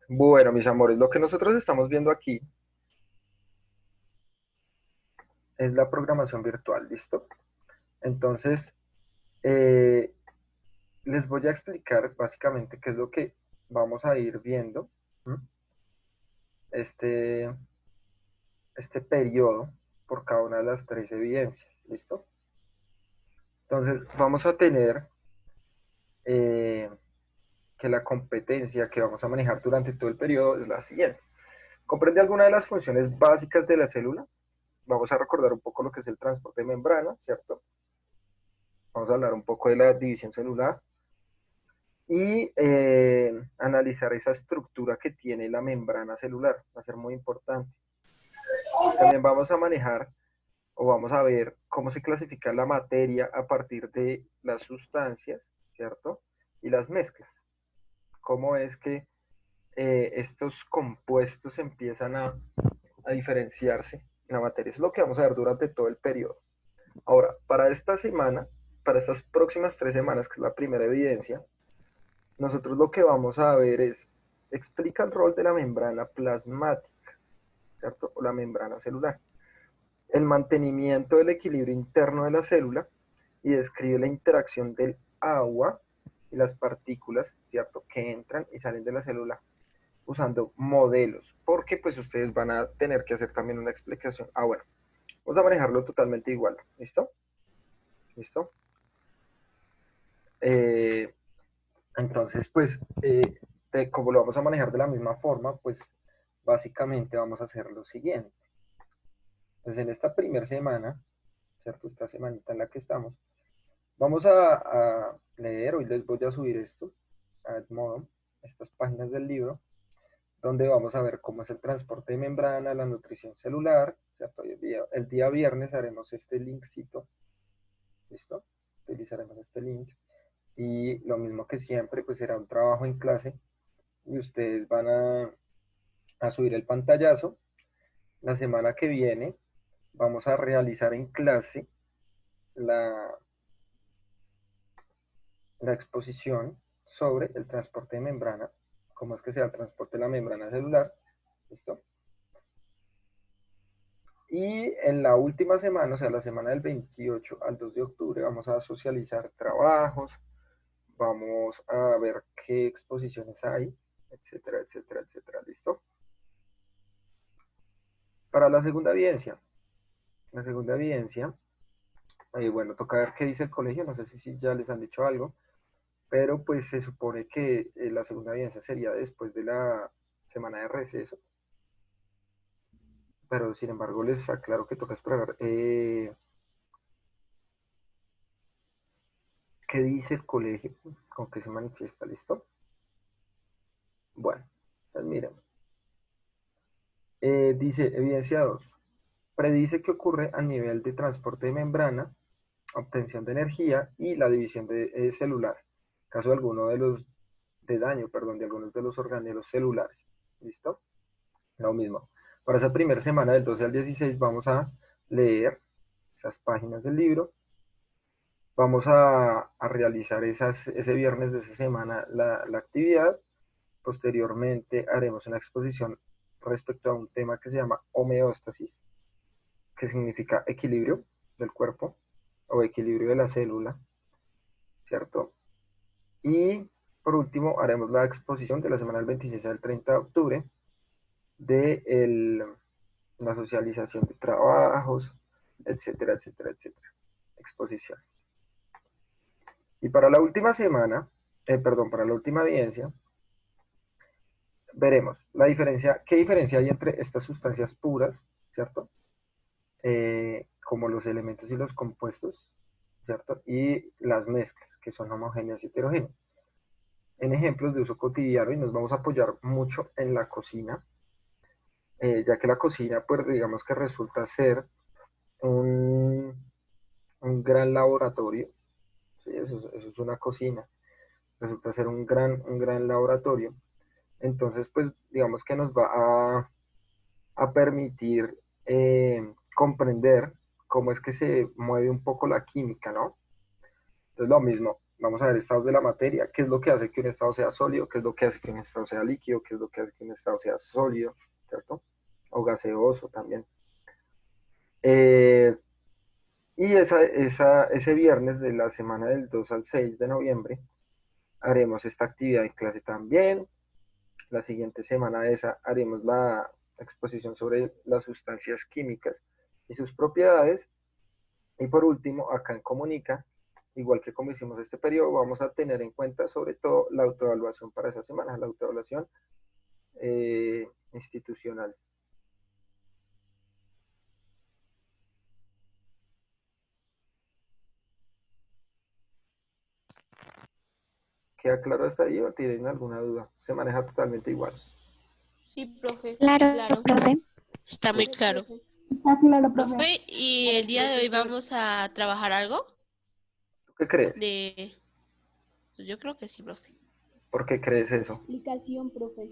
Bueno, mis amores, lo que nosotros estamos viendo aquí es la programación virtual, ¿listo? Entonces, eh, les voy a explicar básicamente qué es lo que vamos a ir viendo, ¿m? este, este periodo por cada una de las tres evidencias, ¿listo? Entonces, vamos a tener eh, que la competencia que vamos a manejar durante todo el periodo es la siguiente. ¿Comprende alguna de las funciones básicas de la célula? Vamos a recordar un poco lo que es el transporte de membrana, ¿cierto? Vamos a hablar un poco de la división celular y analizar esa estructura que tiene la membrana celular. Va a ser muy importante. También vamos a manejar o vamos a ver cómo se clasifica la materia a partir de las sustancias, ¿cierto? Y las mezclas. Cómo es que estos compuestos empiezan a diferenciarse en la materia. Eso es lo que vamos a ver durante todo el periodo. Ahora, para esta semana, para estas próximas 3 semanas, que es la primera evidencia, nosotros lo que vamos a ver es, explica el rol de la membrana plasmática, ¿cierto? O la membrana celular, el mantenimiento del equilibrio interno de la célula y describe la interacción del agua y las partículas, ¿cierto? Que entran y salen de la célula usando modelos, porque pues ustedes van a tener que hacer también una explicación. Ah, bueno, vamos a manejarlo totalmente igual, ¿listo? ¿Listo? Eh, entonces, pues, como lo vamos a manejar de la misma forma, pues básicamente vamos a hacer lo siguiente. Entonces, en esta primera semana, ¿cierto? Esta semanita en la que estamos, vamos a leer, hoy les voy a subir esto, a modo, estas páginas del libro, donde vamos a ver cómo es el transporte de membrana, la nutrición celular, ¿cierto? El día viernes haremos este linkcito, ¿listo? Utilizaremos este link. Y lo mismo que siempre, pues será un trabajo en clase y ustedes van a subir el pantallazo. La semana que viene vamos a realizar en clase la, la exposición sobre el transporte de membrana, cómo es que se da el transporte de la membrana celular, ¿listo? Y en la última semana, o sea, la semana del 28 al 2 de octubre, vamos a socializar trabajos, vamos a ver qué exposiciones hay, etcétera, etcétera, etcétera, ¿listo? Para la segunda evidencia, bueno, toca ver qué dice el colegio, no sé si ya les han dicho algo, pero pues se supone que la segunda evidencia sería después de la semana de receso, pero sin embargo les aclaro que toca esperar qué dice el colegio, con qué se manifiesta, ¿listo? Bueno, pues miren, dice evidencia 2, predice qué ocurre a nivel de transporte de membrana, obtención de energía y la división celular, caso de alguno de los de daño, perdón, de algunos de los organelos celulares. ¿Listo? Lo mismo. Para esa primera semana del 12 al 16 vamos a leer esas páginas del libro. Vamos a realizar ese viernes de esa semana la actividad. Posteriormente haremos una exposición respecto a un tema que se llama homeostasis, que significa equilibrio del cuerpo o equilibrio de la célula, ¿cierto? Y por último haremos la exposición de la semana del 26 al 30 de octubre de la socialización de trabajos, etcétera, etcétera, etcétera. Exposiciones. Y para la última semana, perdón, para la última evidencia, veremos la diferencia, qué diferencia hay entre estas sustancias puras, ¿cierto? Como los elementos y los compuestos, ¿cierto? Y las mezclas, que son homogéneas y heterogéneas. En ejemplos de uso cotidiano, y nos vamos a apoyar mucho en la cocina, ya que la cocina, pues digamos que resulta ser un, un gran laboratorio, ¿sí? Eso es una cocina, resulta ser un gran laboratorio. Entonces, pues digamos que nos va a permitir comprender cómo es que se mueve un poco la química, ¿no? Entonces, lo mismo. Vamos a ver estados de la materia, qué es lo que hace que un estado sea sólido, qué es lo que hace que un estado sea líquido, qué es lo que hace que un estado sea sólido, ¿cierto? O gaseoso también. Eh, y ese viernes de la semana del 2 al 6 de noviembre haremos esta actividad en clase también. La siguiente semana de esa haremos la exposición sobre las sustancias químicas y sus propiedades. Y por último, acá en Comunica, igual que como hicimos este periodo, vamos a tener en cuenta sobre todo la autoevaluación para esa semana, la autoevaluación institucional. ¿Queda claro hasta ahí o tienen alguna duda? Se maneja totalmente igual. Sí, profe. Claro, Claro. profe. Está muy Listo. claro. Está claro, profe. Profe, ¿y el día de hoy vamos a trabajar algo? ¿Tú qué crees? Pues yo creo que sí, profe. ¿Por qué crees eso? Explicación, profe.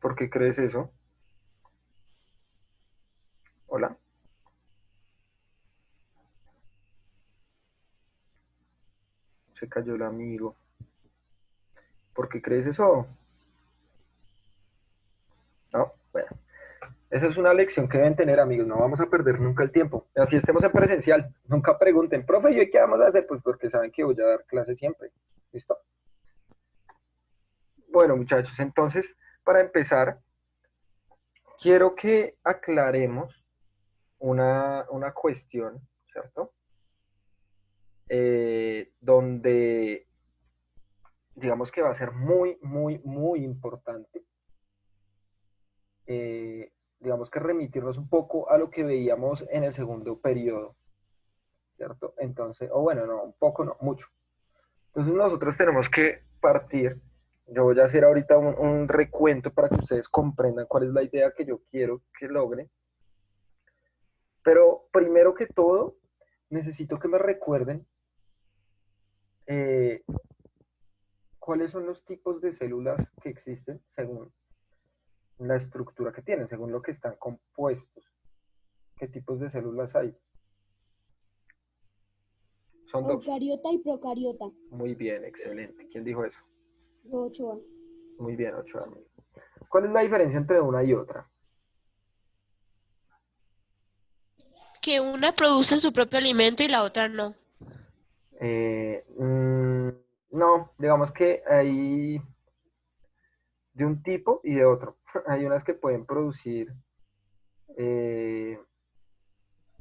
¿Por qué crees eso? Hola. Se cayó el amigo. ¿Por qué crees eso? No, bueno. Esa es una lección que deben tener, amigos. No vamos a perder nunca el tiempo. Así estemos en presencial. Nunca pregunten, profe, ¿y hoy qué vamos a hacer? Pues porque saben que voy a dar clase siempre. ¿Listo? Bueno, muchachos, entonces, para empezar, quiero que aclaremos una cuestión, ¿cierto? Donde digamos que va a ser muy, muy, muy importante. Digamos que remitirnos un poco a lo que veíamos en el segundo periodo, ¿cierto? Entonces, o bueno, no, un poco, no, mucho. Entonces nosotros tenemos que partir, yo voy a hacer ahorita un recuento para que ustedes comprendan cuál es la idea que yo quiero que logren. Pero primero que todo, necesito que me recuerden eh, cuáles son los tipos de células que existen según la estructura que tienen, según lo que están compuestos. ¿Qué tipos de células hay? Son dos. Eucariota y procariota. Muy bien, excelente. ¿Quién dijo eso? Ochoa. Muy bien, Ochoa. ¿Cuál es la diferencia entre una y otra? Que una produce su propio alimento y la otra no. No, digamos que hay de un tipo y de otro. Hay unas que pueden producir.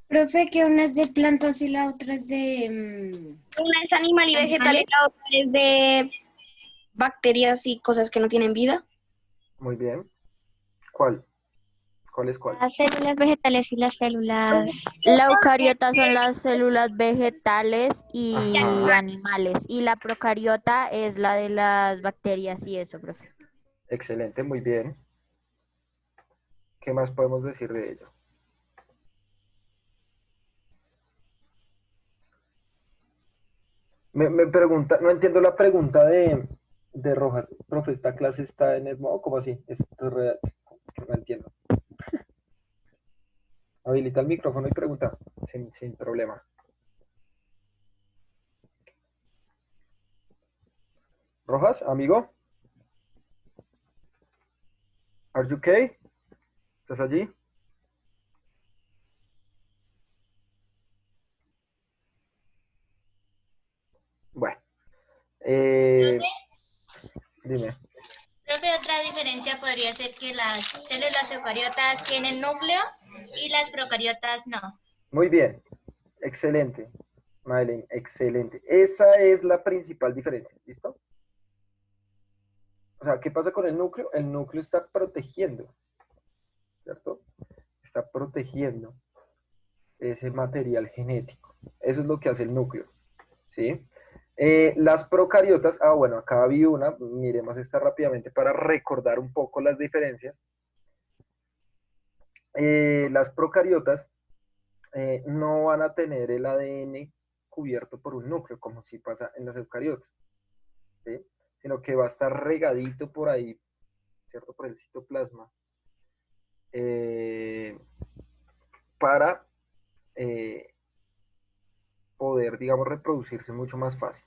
Profe, que una es de plantas y la otra es de Una es animal y vegetal y animales. la otra es de bacterias y cosas que no tienen vida. Muy bien. ¿Cuál? ¿Cuál es cuál? Las células vegetales y las células. La eucariota son las células vegetales y Ajá, animales. Y la procariota es la de las bacterias y eso, profe. excelente, muy bien. ¿Qué más podemos decir de ello? Me pregunta, no entiendo la pregunta de Rojas. Profe, ¿esta clase está en el modo? ¿Cómo así? Esto es real. No entiendo. Habilita el micrófono y pregunta, sin problema. Rojas, amigo. Are you okay? ¿Estás allí? Bueno, dime. Profe, otra diferencia podría ser que las células eucariotas tienen núcleo y las procariotas no. Muy bien, excelente, Madeleine, excelente. Esa es la principal diferencia, ¿listo? O sea, ¿qué pasa con el núcleo? El núcleo está protegiendo, ¿cierto? Está protegiendo ese material genético. Eso es lo que hace el núcleo, ¿sí? Las procariotas, bueno, acá vi una, miremos esta rápidamente para recordar un poco las diferencias. Las procariotas no van a tener el ADN cubierto por un núcleo, como si pasa en las eucariotas, ¿sí? Sino que va a estar regadito por ahí, ¿cierto? Por el citoplasma, para poder, digamos, reproducirse mucho más fácil.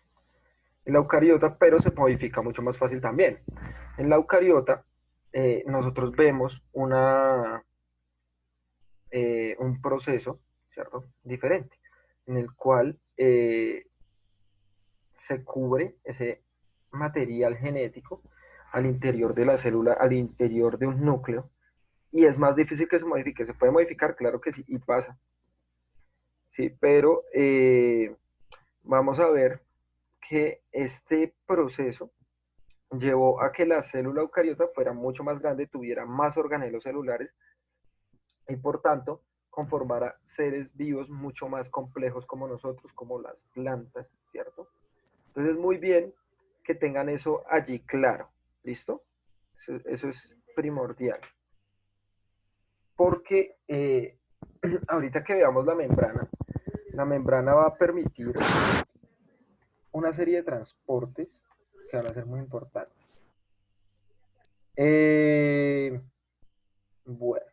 En la eucariota, pero se modifica mucho más fácil también. En la eucariota, nosotros vemos un proceso, ¿cierto? Diferente, en el cual se cubre ese material genético al interior de la célula, al interior de un núcleo, y es más difícil que se modifique. ¿Se puede modificar? Claro que sí, y pasa. Sí, pero vamos a ver que este proceso llevó a que la célula eucariota fuera mucho más grande, tuviera más organelos celulares y por tanto conformara seres vivos mucho más complejos como nosotros, como las plantas, ¿cierto? Entonces muy bien que tengan eso allí claro, ¿listo? Eso es primordial. Porque ahorita que veamos la membrana va a permitir una serie de transportes que van a ser muy importantes. Bueno,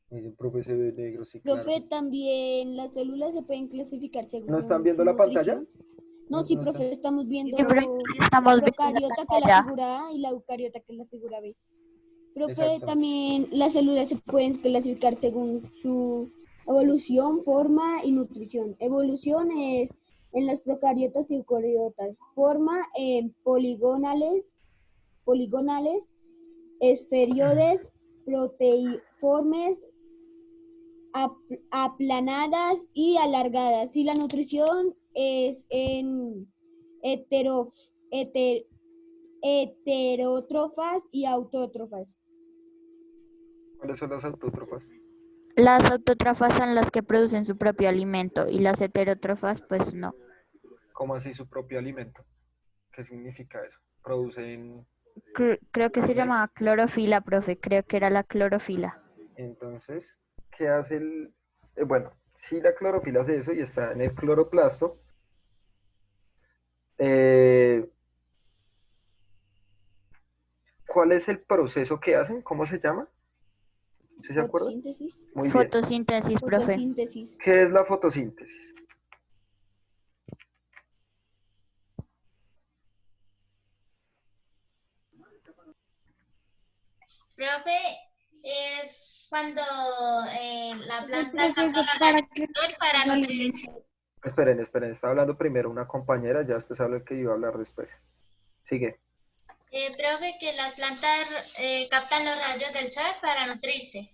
dice el profe se ve negro, sí, claro. Profe, también las células se pueden clasificar según ¿No están viendo su la pantalla? nutrición. No, sí, profe, estamos viendo Sí, profe, estamos viendo la procariota, que es la pantalla. figura A, y la eucariota, que es la figura B. Profe, Exacto. también las células se pueden clasificar según su evolución, forma y nutrición. Evolución es en las procariotas y eucariotas. Forma en poligonales, esferioides, proteiformes, aplanadas y alargadas. Y la nutrición es en heterótrofas y autótrofas. ¿Cuáles son las autótrofas? Las autótrofas son las que producen su propio alimento y las heterótrofas pues no. ¿Cómo así su propio alimento? ¿Qué significa eso? Producen, Creo que se llamaba clorofila, profe, creo que era la clorofila. entonces, ¿qué hace el...? Bueno, si la clorofila hace eso y está en el cloroplasto, ¿cuál es el proceso que hacen? ¿Cómo se llama? ¿Sí se acuerdan? Fotosíntesis. Muy bien. Fotosíntesis, profe. Fotosíntesis. ¿Qué es la fotosíntesis? Profe, es cuando la Es el planta proceso capta para los que radiadores para se nutrir. alimente. Esperen, está hablando primero una compañera, ya después habla el que iba a hablar después. Sigue. Profe, que las plantas captan los rayos del sol para nutrirse.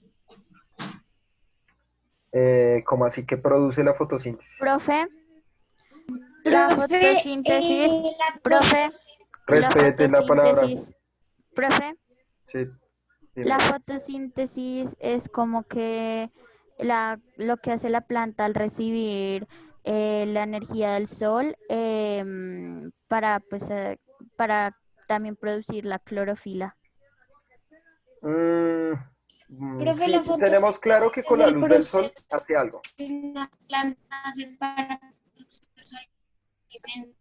¿Cómo así que produce la fotosíntesis? Profe, la Profe, fotosíntesis, la profe, la Respete la palabra. fotosíntesis, profe, Sí, dime. la fotosíntesis es como que lo que hace la planta al recibir la energía del sol para también producir la clorofila. Profe, Sí, la tenemos claro que fotosíntesis con es la el luz del sol proceso hace algo. que una planta hace para producir su alimento.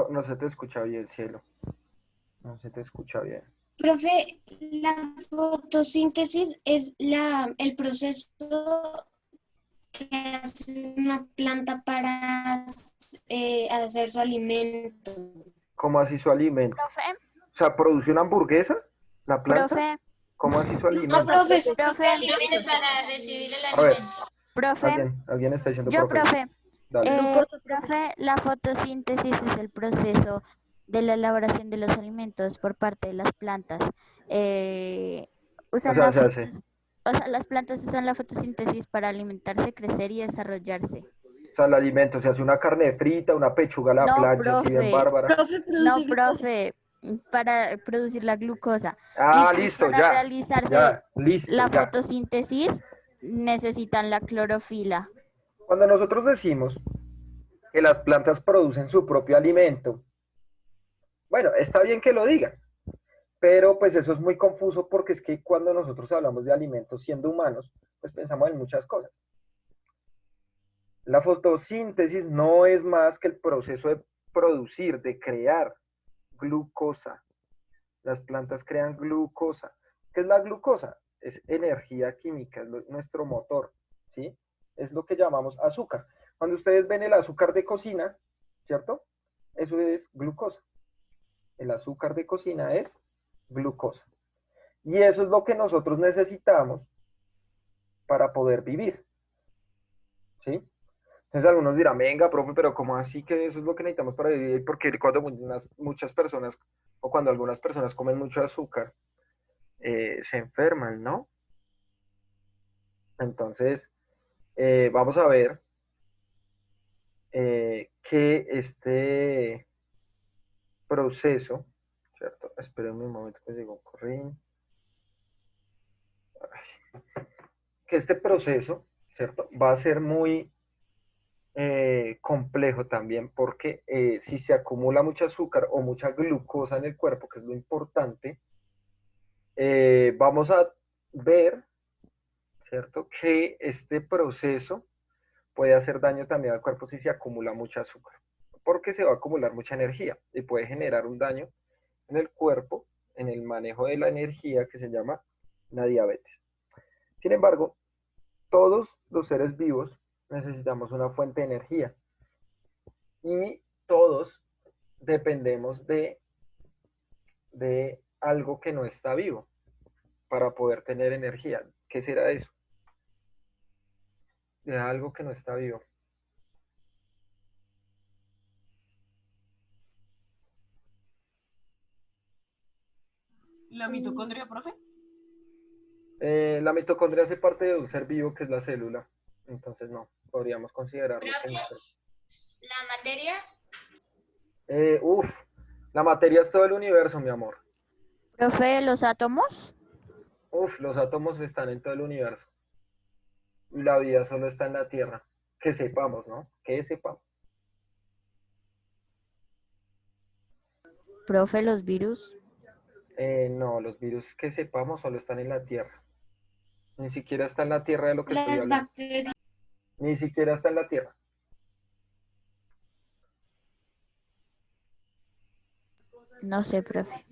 No se te escucha bien, cielo. No se te escucha bien. Profe, la fotosíntesis es el proceso que hace una planta para hacer su alimento. ¿Cómo así su alimento? Profe, O sea, ¿produce una hamburguesa la planta? profe, ¿Cómo así su No, alimento? profe, su profe, Alimento para recibir el A ver, alimento. profe, alguien está diciendo yo, profe. profe. Dale. Profe, la fotosíntesis es el proceso de la elaboración de los alimentos por parte de las plantas. O sea, se hace. Las plantas usan la fotosíntesis para alimentarse, crecer y desarrollarse. O sea, el alimento, se hace una carne frita, una pechuga a la No, plancha, así bien profe, bárbara. no, profe, para producir la glucosa. Ah, Y pues listo, para ya. realizarse Ya, listo, la ya. fotosíntesis necesitan la clorofila. Cuando nosotros decimos que las plantas producen su propio alimento, bueno, está bien que lo digan, pero pues eso es muy confuso porque es que cuando nosotros hablamos de alimentos siendo humanos, pues pensamos en muchas cosas. La fotosíntesis no es más que el proceso de producir, de crear glucosa. Las plantas crean glucosa. ¿Qué es la glucosa? Es energía química, es nuestro motor, ¿sí? Es lo que llamamos azúcar. Cuando ustedes ven el azúcar de cocina, ¿cierto? Eso es glucosa. El azúcar de cocina es glucosa. Y eso es lo que nosotros necesitamos para poder vivir. ¿Sí? Entonces algunos dirán, venga, profe, pero ¿cómo así que eso es lo que necesitamos para vivir? Porque cuando muchas personas, o cuando algunas personas comen mucho azúcar, se enferman, ¿no? Entonces, vamos a ver que este proceso, ¿cierto? Espérenme un momento que llegó un correo. Que este proceso, ¿cierto? Va a ser muy complejo también porque si se acumula mucho azúcar o mucha glucosa en el cuerpo, que es lo importante, vamos a ver, ¿cierto? Que este proceso puede hacer daño también al cuerpo si se acumula mucho azúcar, porque se va a acumular mucha energía y puede generar un daño en el cuerpo, en el manejo de la energía que se llama la diabetes. Sin embargo, todos los seres vivos necesitamos una fuente de energía y todos dependemos de algo que no está vivo para poder tener energía. ¿Qué será eso? De algo que no está vivo. ¿La mitocondria, profe? La mitocondria hace parte de un ser vivo que es la célula. Entonces no, podríamos considerarlo que no es. ¿La materia? La materia es todo el universo, mi amor. Profe, ¿los átomos? Los átomos están en todo el universo. Y la vida solo está en la Tierra. Que sepamos, ¿no? Que sepamos. Profe, ¿los virus? No, los virus que sepamos solo están en la Tierra. Ni siquiera está en la Tierra de lo que estoy Las hablando. bacterias. Ni siquiera está en la Tierra. No sé, profe.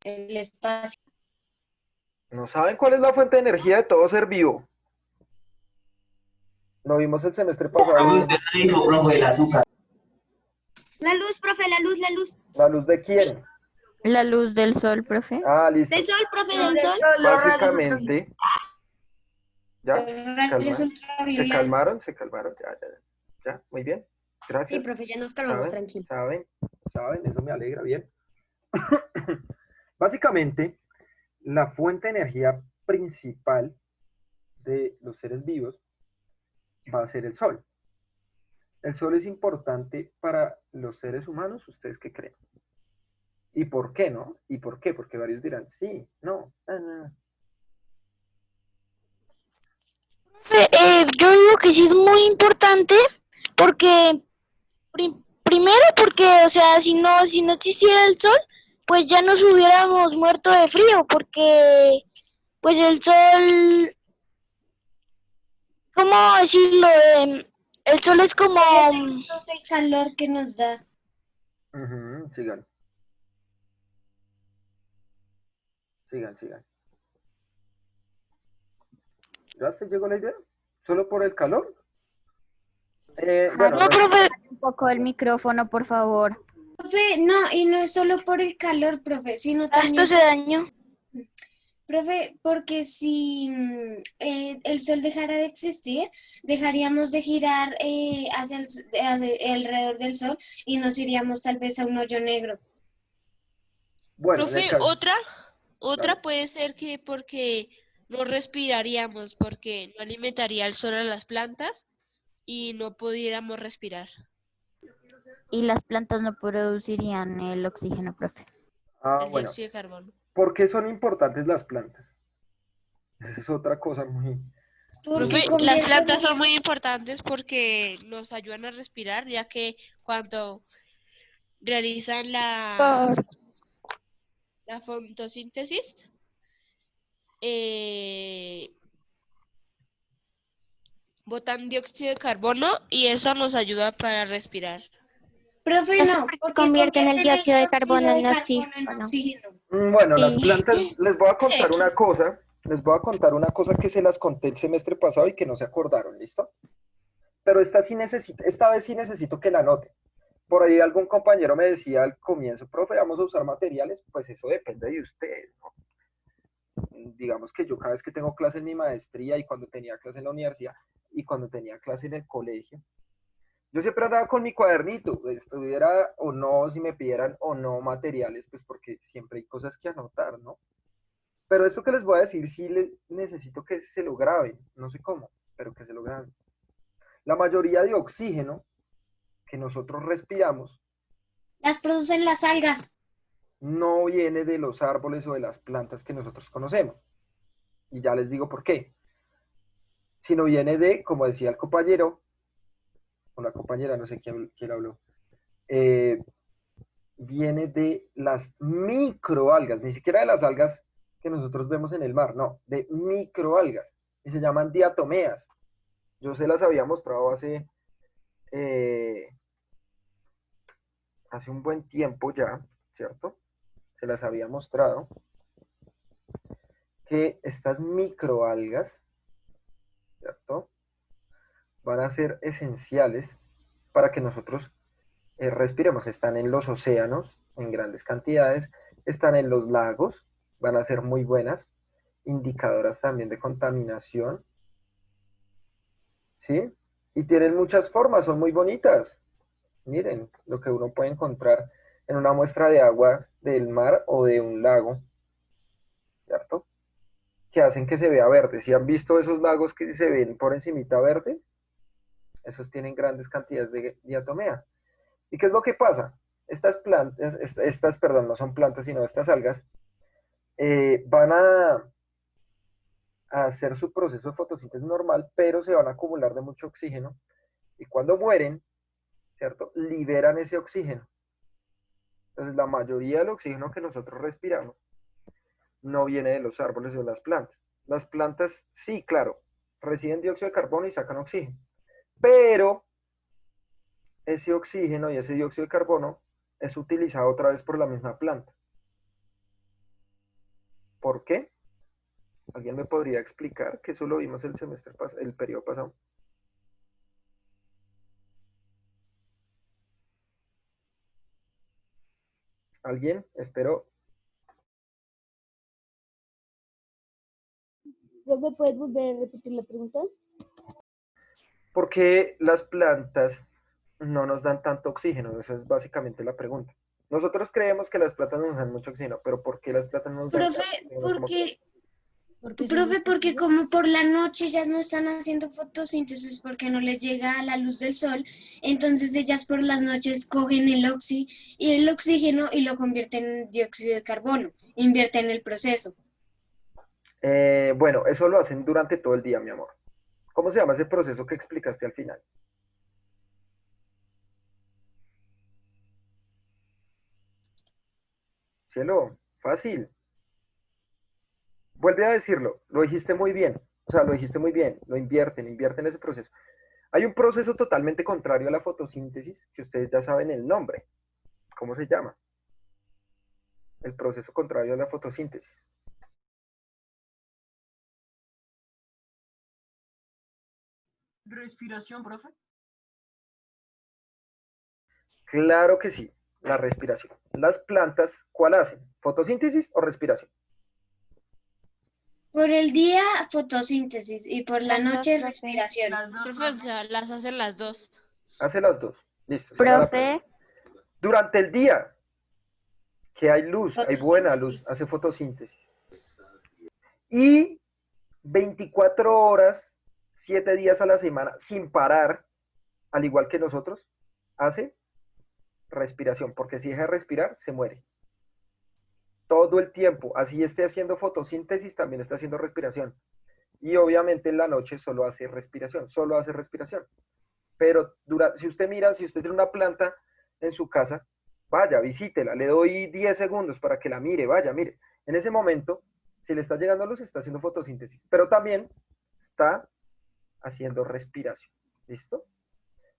El espacio. ¿No saben cuál es la fuente de energía de todo ser vivo? Lo vimos el semestre pasado. La luz, profe, la luz, la luz. ¿La luz de quién? ¿La luz del sol, profe? Ah, listo. Del sol, profe, del sol. Básicamente, ¿ya? Los rayos ¿Se ultravioletas. calmaron? ¿Se calmaron? Ya, muy bien. Gracias. Sí, profe, ya nos calmamos, ¿Saben? tranquilo. ¿Saben? Eso me alegra, bien. Básicamente, la fuente de energía principal de los seres vivos va a ser el sol. ¿El sol es importante para los seres humanos? ¿Ustedes qué creen? ¿Y por qué no? ¿Y por qué? Porque varios dirán, sí, no, no. Yo digo que sí es muy importante porque primero porque, o sea, si no existiera el sol, pues ya nos hubiéramos muerto de frío porque pues el sol, ¿cómo decirlo? El sol es como Es el calor que nos da. Sigan. ¿Ya se llegó la idea? ¿Solo por el calor? Bueno, No, profe, un poco el micrófono, por favor. Profe, no, y no es solo por el calor, profe, sino también, esto se dañó. profe, porque si el sol dejara de existir, dejaríamos de girar alrededor del sol y nos iríamos tal vez a un hoyo negro. bueno, Profe, otra Dale. puede ser que porque no respiraríamos, porque no alimentaría el sol a las plantas y no pudiéramos respirar. Y las plantas no producirían el oxígeno, profe. El Bueno, dióxido de carbono. ¿por qué son importantes las plantas? Esa es otra cosa muy... Porque Profe, las convierten- plantas son muy importantes porque nos ayudan a respirar, ya que cuando realizan la fotosíntesis, botan dióxido de carbono y eso nos ayuda para respirar. Profe, no, porque convierten el dióxido de carbono en dióxido oxígeno. Bueno, las Sí. plantas, les voy a contar Sí. una cosa, que se las conté el semestre pasado y que no se acordaron, ¿listo? pero esta vez sí necesito que la anote. Por ahí algún compañero me decía al comienzo, profe, vamos a usar materiales, pues eso depende de ustedes, ¿no? Digamos que yo cada vez que tengo clase en mi maestría y cuando tenía clase en la universidad y cuando tenía clase en el colegio, yo siempre andaba con mi cuadernito, estuviera o no, si me pidieran o no materiales, pues porque siempre hay cosas que anotar, ¿no? Pero esto que les voy a decir, sí necesito que se lo graben, no sé cómo, pero que se lo graben. La mayoría de oxígeno que nosotros respiramos Las producen las algas. no viene de los árboles o de las plantas que nosotros conocemos. Y ya les digo por qué. Sino viene de, como decía el compañero, o la compañera, no sé quién habló, viene de las microalgas, ni siquiera de las algas que nosotros vemos en el mar, no, de microalgas, y se llaman diatomeas. Yo se las había mostrado hace un buen tiempo ya, ¿cierto? Se las había mostrado, que estas microalgas, ¿cierto? Van a ser esenciales para que nosotros respiremos. Están en los océanos en grandes cantidades, están en los lagos, van a ser muy buenas, indicadoras también de contaminación, ¿sí? Y tienen muchas formas, son muy bonitas. Miren lo que uno puede encontrar en una muestra de agua del mar o de un lago, ¿cierto? Que hacen que se vea verde. ¿Si han visto esos lagos que se ven por encimita verde? Esos tienen grandes cantidades de diatomea. ¿Y qué es lo que pasa? Estas plantas, perdón, no son plantas, sino estas algas, van a hacer su proceso de fotosíntesis normal, pero se van a acumular de mucho oxígeno, y cuando mueren, ¿cierto? Liberan ese oxígeno. Entonces, la mayoría del oxígeno que nosotros respiramos no viene de los árboles o de las plantas. Las plantas, sí, claro, reciben dióxido de carbono y sacan oxígeno, pero ese oxígeno y ese dióxido de carbono es utilizado otra vez por la misma planta. ¿Por qué? ¿Alguien me podría explicar? Que eso lo vimos el periodo pasado. ¿Alguien? Espero. Profe, ¿puedes volver a repetir la pregunta? ¿Por qué las plantas no nos dan tanto oxígeno? Esa es básicamente la pregunta. Nosotros creemos que las plantas nos dan mucho oxígeno, pero ¿por qué las plantas no nos dan tanto oxígeno? Porque como por la noche ellas no están haciendo fotosíntesis porque no les llega la luz del sol, entonces ellas por las noches cogen el oxígeno y lo convierten en dióxido de carbono, invierten el proceso. Bueno, eso lo hacen durante todo el día, mi amor. ¿Cómo se llama ese proceso que explicaste al final? Cielo, fácil. Vuelve a decirlo, lo dijiste muy bien. O sea, lo dijiste muy bien, lo invierten ese proceso. Hay un proceso totalmente contrario a la fotosíntesis, que ustedes ya saben el nombre. ¿Cómo se llama? El proceso contrario a la fotosíntesis. Respiración, profe. Claro que sí, la respiración. Las plantas, ¿cuál hacen? ¿Fotosíntesis o respiración? Por el día, fotosíntesis, y por la Las dos, noche, profe. respiración. Las dos, Profe, o profe. sea, las hacen las dos. Hace las dos. Listo. se llama la Profe, pregunta. Durante el día, que hay luz, hay buena luz, Fotosíntesis. hace fotosíntesis. Y 24 horas, 7 días a la semana, sin parar, al igual que nosotros, hace respiración, porque si deja de respirar, se muere. Todo el tiempo, así esté haciendo fotosíntesis, también está haciendo respiración. Y obviamente en la noche solo hace respiración. Pero si usted tiene una planta en su casa, vaya, visítela, le doy 10 segundos para que la mire, vaya, mire. En ese momento, si le está llegando luz, está haciendo fotosíntesis, pero también está haciendo respiración. ¿Listo?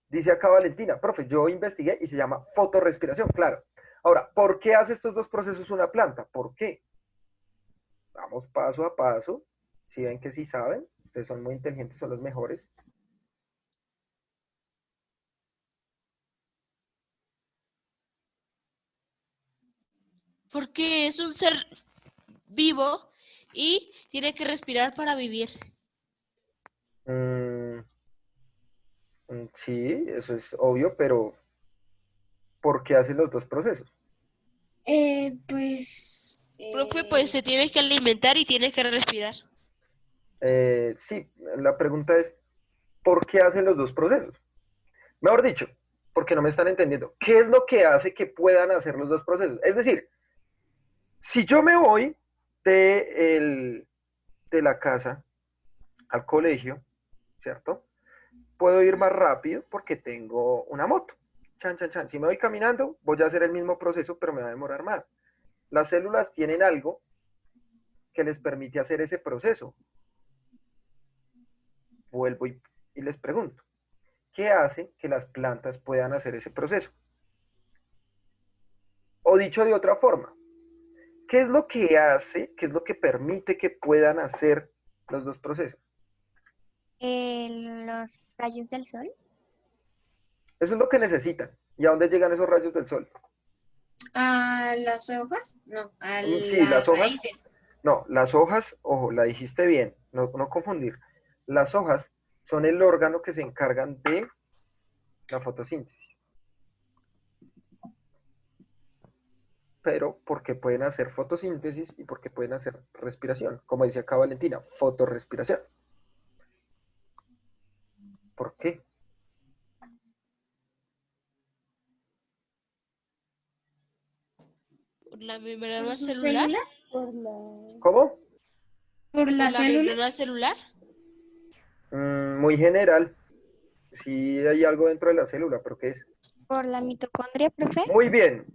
Dice acá Valentina, profe, yo investigué y se llama fotorrespiración, claro. Ahora, ¿por qué hace estos dos procesos una planta? ¿Por qué? Vamos paso a paso. Si ven que sí saben, ustedes son muy inteligentes, son los mejores. Porque es un ser vivo y tiene que respirar para vivir. Mm, sí, eso es obvio, pero ¿por qué hacen los dos procesos? Pues, Profe, pues se tiene que alimentar y tiene que respirar. Sí, la pregunta es, ¿por qué hacen los dos procesos? Mejor dicho, porque no me están entendiendo. ¿Qué es lo que hace que puedan hacer los dos procesos? Es decir, si yo me voy de la casa al colegio, ¿cierto? Puedo ir más rápido porque tengo una moto. Chan, chan, chan. Si me voy caminando, voy a hacer el mismo proceso, pero me va a demorar más. Las células tienen algo que les permite hacer ese proceso. Vuelvo y les pregunto, ¿qué hace que las plantas puedan hacer ese proceso? O dicho de otra forma, ¿qué es lo que hace, qué es lo que permite que puedan hacer los dos procesos? Los rayos del sol. Eso es lo que necesitan. ¿Y a dónde llegan esos rayos del sol? ¿a las hojas? No, a Sí, las las hojas. raíces. No, las hojas, ojo, la dijiste bien, no confundir. Las hojas son el órgano que se encargan de la fotosíntesis. Pero porque pueden hacer fotosíntesis y porque pueden hacer respiración. Como dice acá Valentina, fotorrespiración. ¿Por qué? La membrana ¿Por sus celular. células? Por la... ¿Cómo? ¿Por ¿Por las la células? membrana celular? Muy general. Sí hay algo dentro de la célula, pero ¿qué es? Por la mitocondria, profe. Muy bien.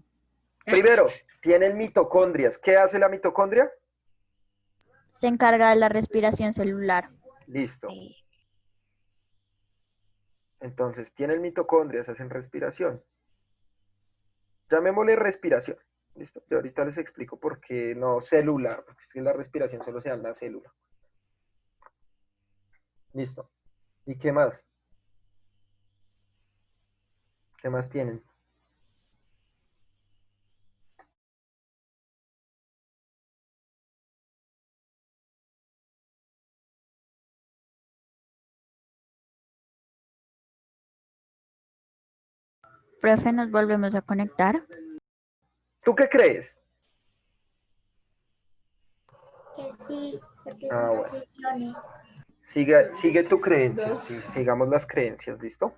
Primero, tienen mitocondrias. ¿Qué hace la mitocondria? Se encarga de la respiración celular. Listo. Entonces, tienen mitocondrias, hacen respiración. Llamémosle respiración. ¿Listo? Yo ahorita les explico por qué no celular, porque es que la respiración solo se da en la célula. Listo. ¿Y qué más? ¿Qué más tienen? Profe, nos volvemos a conectar. ¿Tú qué crees? Que sí, porque Ah, son bueno. transiciones. Sigue tu creencia. Sí, sigamos las creencias, ¿listo?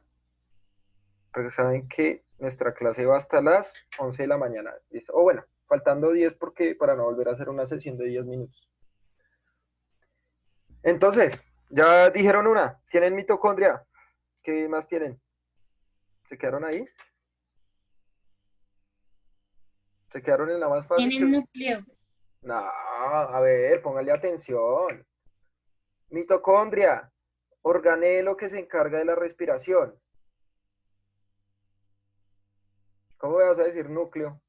Porque saben que nuestra clase va hasta las 11 de la mañana, ¿listo? O bueno, faltando 10 porque para no volver a hacer una sesión de 10 minutos. Entonces, ya dijeron una, tienen mitocondria. ¿Qué más tienen? ¿Se quedaron ahí? ¿Se quedaron en la más fácil? Tienen núcleo. No, a ver, póngale atención. Mitocondria, organelo que se encarga de la respiración. ¿Cómo me vas a decir núcleo?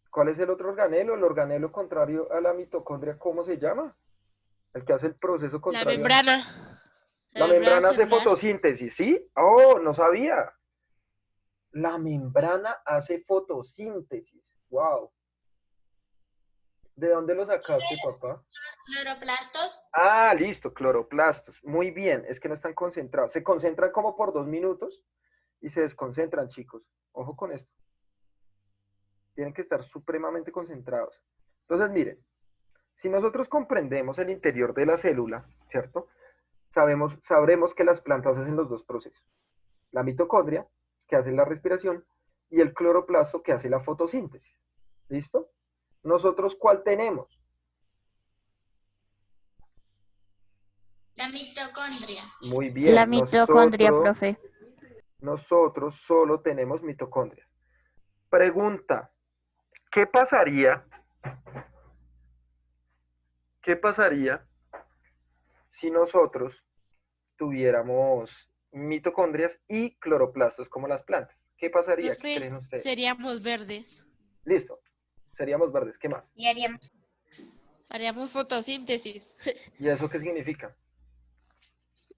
¿Cuál es el otro organelo? El organelo contrario a la mitocondria, ¿cómo se llama? El que hace el proceso La contrario. membrana. La membrana hace celular. fotosíntesis, ¿sí? Oh, no sabía. La membrana hace fotosíntesis. Wow. ¿De dónde lo sacaste, papá? Cloroplastos. Ah, listo, cloroplastos. Muy bien, es que no están concentrados. Se concentran como por 2 minutos y se desconcentran, chicos. Ojo con esto. Tienen que estar supremamente concentrados. Entonces, miren, si nosotros comprendemos el interior de la célula, ¿cierto? Sabremos que las plantas hacen los dos procesos. La mitocondria, que hace la respiración, y el cloroplasto, que hace la fotosíntesis. ¿Listo? ¿Nosotros cuál tenemos? La mitocondria. Muy bien. La mitocondria, nosotros, profe. Nosotros solo tenemos mitocondrias. Pregunta, ¿qué pasaría si nosotros tuviéramos mitocondrias y cloroplastos como las plantas? ¿Qué pasaría? ¿Qué Profe, creen ustedes? seríamos verdes. Listo. Seríamos verdes. ¿Qué más? Y haríamos. Haríamos fotosíntesis. ¿Y eso qué significa?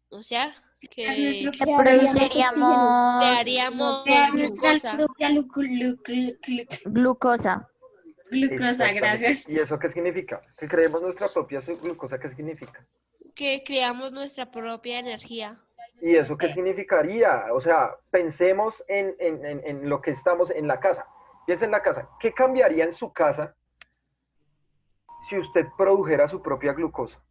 O sea, Crear nuestro que Produciríamos crearíamos crear nuestra glucosa. propia glucosa. glucosa, Exactamente. gracias. ¿Y eso qué significa? Que creemos nuestra propia glucosa, ¿qué significa? Que creamos nuestra propia energía. ¿Y eso qué significaría? O sea, pensemos en lo que estamos en la casa. Piensa en la casa. ¿Qué cambiaría en su casa si usted produjera su propia glucosa?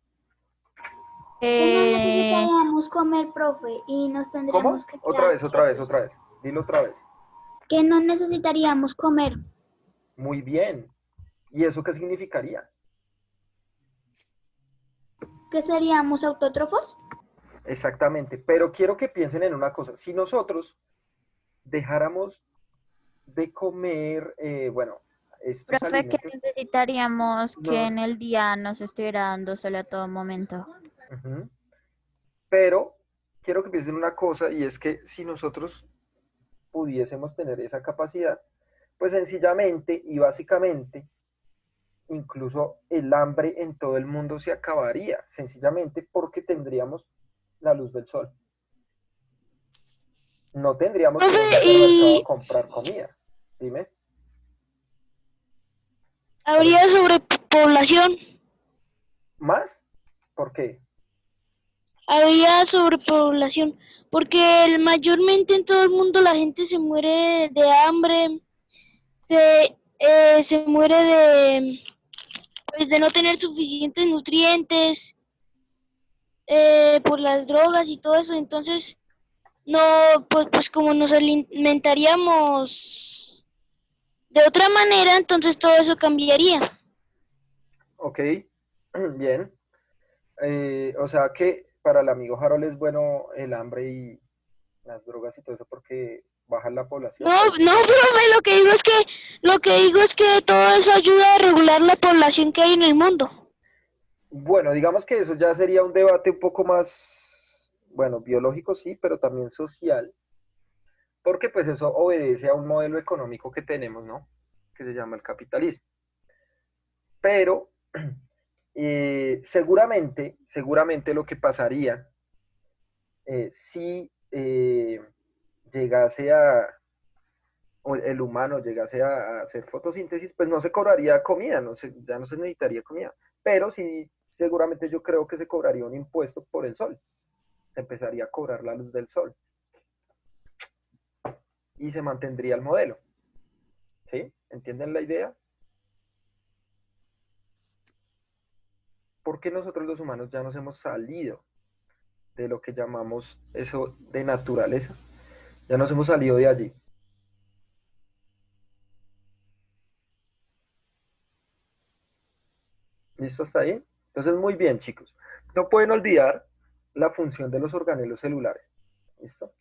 Que no Eh, necesitaríamos comer, profe, y nos ¿Cómo? tendríamos que Otra quedar vez, otra vez, quietos. otra vez. Dilo otra vez. Que no necesitaríamos comer, Muy bien. ¿Y eso qué significaría? que seríamos autótrofos. Exactamente. Pero quiero que piensen en una cosa. Si nosotros dejáramos de comer, bueno, estos profe, ¿qué alimentos, necesitaríamos que no, en el día nos estuviera dando sol a todo momento? ujú. Pero quiero que piensen una cosa y es que si nosotros pudiésemos tener esa capacidad, pues sencillamente y básicamente, incluso el hambre en todo el mundo se acabaría, sencillamente porque tendríamos la luz del sol. No tendríamos que ir a un Profe, supermercado a y comprar comida. Dime. habría sobrepoblación. ¿Más? ¿Por qué? Había sobrepoblación. Porque mayormente en todo el mundo la gente se muere de hambre, se muere pues, de no tener suficientes nutrientes, por las drogas y todo eso. Entonces, no, pues como nos alimentaríamos de otra manera, entonces todo eso cambiaría. Ok, bien. O sea que para el amigo Harold es bueno el hambre y las drogas y todo eso porque bajan la población. No, Pues no, no. profe, lo que digo es que todo eso ayuda a regular la población que hay en el mundo. Bueno, digamos que eso ya sería un debate un poco más, bueno, biológico sí, pero también social, porque pues eso obedece a un modelo económico que tenemos, ¿no? Que se llama el capitalismo. Pero seguramente lo que pasaría si llegase a, o el humano llegase a hacer fotosíntesis, pues no se cobraría comida, ya no se necesitaría comida, pero sí, seguramente yo creo que se cobraría un impuesto por el sol, se empezaría a cobrar la luz del sol y se mantendría el modelo, ¿sí? ¿Entienden la idea? ¿Por qué nosotros los humanos ya nos hemos salido de lo que llamamos eso de naturaleza? Ya nos hemos salido de allí. ¿Listo hasta ahí? Entonces, muy bien, chicos. No pueden olvidar la función de los organelos celulares. ¿Listo?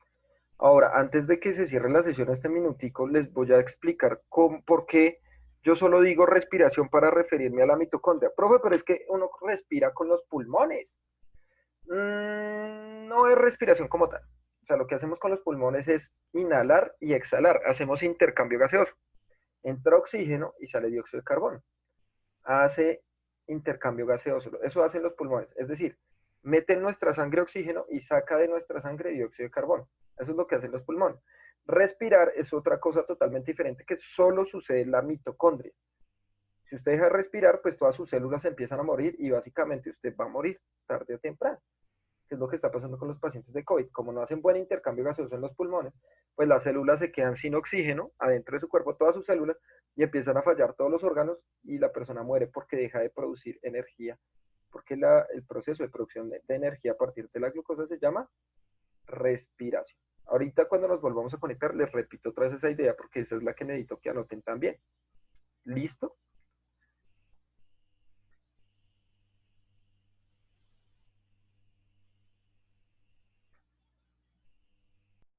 Ahora, antes de que se cierre la sesión este minutico, les voy a explicar por qué yo solo digo respiración para referirme a la mitocondria. Profe, pero es que uno respira con los pulmones. No es respiración como tal. O sea, lo que hacemos con los pulmones es inhalar y exhalar. Hacemos intercambio gaseoso. Entra oxígeno y sale dióxido de carbono. Hace intercambio gaseoso. Eso hacen los pulmones. Es decir, mete en nuestra sangre oxígeno y saca de nuestra sangre dióxido de carbono. Eso es lo que hacen los pulmones. Respirar es otra cosa totalmente diferente que solo sucede en la mitocondria. Si usted deja de respirar, pues todas sus células empiezan a morir y básicamente usted va a morir tarde o temprano, que es lo que está pasando con los pacientes de COVID. Como no hacen buen intercambio gaseoso en los pulmones, pues las células se quedan sin oxígeno adentro de su cuerpo, todas sus células, y empiezan a fallar todos los órganos y la persona muere porque deja de producir energía, porque el proceso de producción de energía a partir de la glucosa se llama respiración. Ahorita cuando nos volvamos a conectar, les repito otra vez esa idea porque esa es la que necesito que anoten también. ¿Listo?